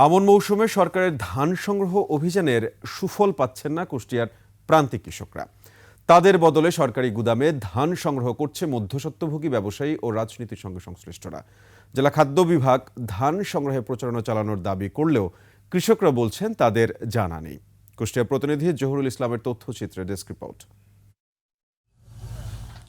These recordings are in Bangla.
আমন মৌসুমে সরকারের ধান সংগ্রহ অভিযানের সুফল পাচ্ছেন না কুষ্টিয়ার প্রান্তিক কৃষকরা। তাদের বদলে সরকারি গুদামে ধান সংগ্রহ করছে মধ্যস্বত্বভোগী ব্যবসায়ী ও রাজনীতির সঙ্গে সংশ্লিষ্টরা। জেলা খাদ্য বিভাগ ধান সংগ্রহে প্রচারণা চালানোর দাবি করলেও কৃষকরা বলছেন তাদের জানা নেই। কুষ্টিয়া প্রতিনিধি জহুরুল ইসলামের তথ্যচিত্রে ডেস্ক রিপোর্ট।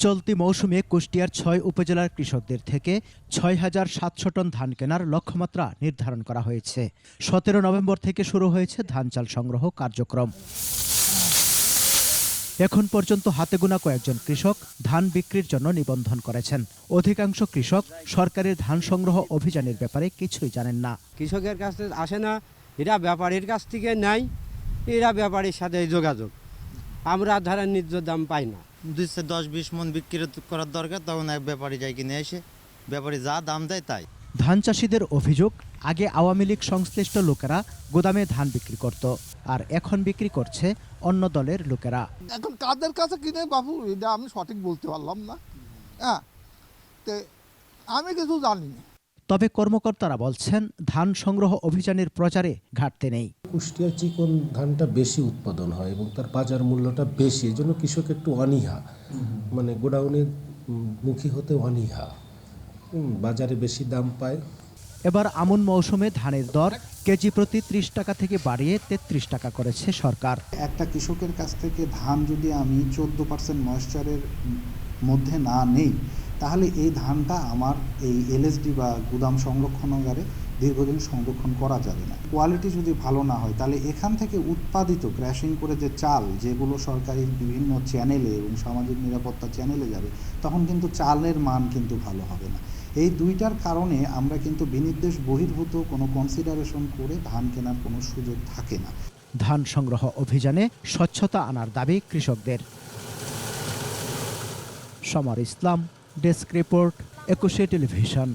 চলতি মৌসুমে কুষ্টিয়ার ৬ উপজেলার কৃষকদের থেকে ৬,৭০০ টন ধান কেনার লক্ষ্যমাত্রা নির্ধারণ করা হয়েছে। ১৭ নভেম্বর থেকে শুরু হয়েছে ধান চাল সংগ্রহ কার্যক্রম। এখন পর্যন্ত হাতে গোনা কয়েকজন কৃষক ধান বিক্রির জন্য নিবন্ধন করেছেন। অধিকাংশ কৃষক সরকারের ধান সংগ্রহ অভিযানের ব্যাপারে কিছুই জানেন না। কৃষকের কাছে আসে না, এরা ব্যাপারীর কাছ থেকে নেয়, এরা ব্যাপারীর সাথে যোগাযোগ। আমরা ধানের ন্যায্য দাম পাই না। 10-20 মন বিক্রি করার দরকার, তখন এক ব্যাপারী যাই কিনে এসে ব্যাপারী যা দাম দেয় তাই। ধান চাষিদের অভিযোগ, আগে আওয়ামী লীগ সংশ্লিষ্ট লোকেরা গোদামে ধান বিক্রি করত, আর এখন বিক্রি করছে অন্য দলের লোকেরা। এখন কাদের কাছে কিনে বাবু, এটা আমি সঠিক বলতে পারলাম না। হ্যাঁ, আমি কিছু জানি না। তবে কর্মকর্তারা বলছেন ধান সংগ্রহ অভিযানের প্রচারে ঘাটতি নেই। কুষ্টিয়ার চিকন ধানটা বেশি উৎপাদন হয় এবং তার বাজার মূল্যটা বেশি, এই জন্য কৃষক একটু অনীহা, মানে গোডাউনের মুখী হতে অনীহা, বাজারে বেশি দাম পায়। এবার আমন মৌসুমে ধানের দর কেজি প্রতি ৩০ টাকা থেকে বাড়িয়ে ৩৩ টাকা করেছে সরকার। একটা কৃষকের কাছ থেকে ধান যদি আমি 14% ময়েশ্চারের মধ্যে না নেই, তাহলে এই ধানটা আমার এই এলএসডি বা গুদাম সংরক্ষণাগারে দীর্ঘদিন সংরক্ষণ করা যাবে না। কোয়ালিটি যদি ভালো না হয়, তাহলে এখান থেকে উৎপাদিত ক্র্যাশিং করে যে চাল, যেগুলো সরকারি বিভিন্ন চ্যানেলে এবং সামাজিক নিরাপত্তা চ্যানেলে যাবে, তখন কিন্তু চালের মান কিন্তু ভালো হবে না। এই দুইটার কারণে আমরা কিন্তু বিনির্দেশ বহির্ভূত কোনো কনসিডারেশন করে ধান কেনার কোনো সুযোগ থাকে না। ধান সংগ্রহ অভিযানে স্বচ্ছতা আনার দাবি কৃষকদের। সমর ইসলাম, ডেস্ক রিপোর্ট, ২১ টেলিভিশন।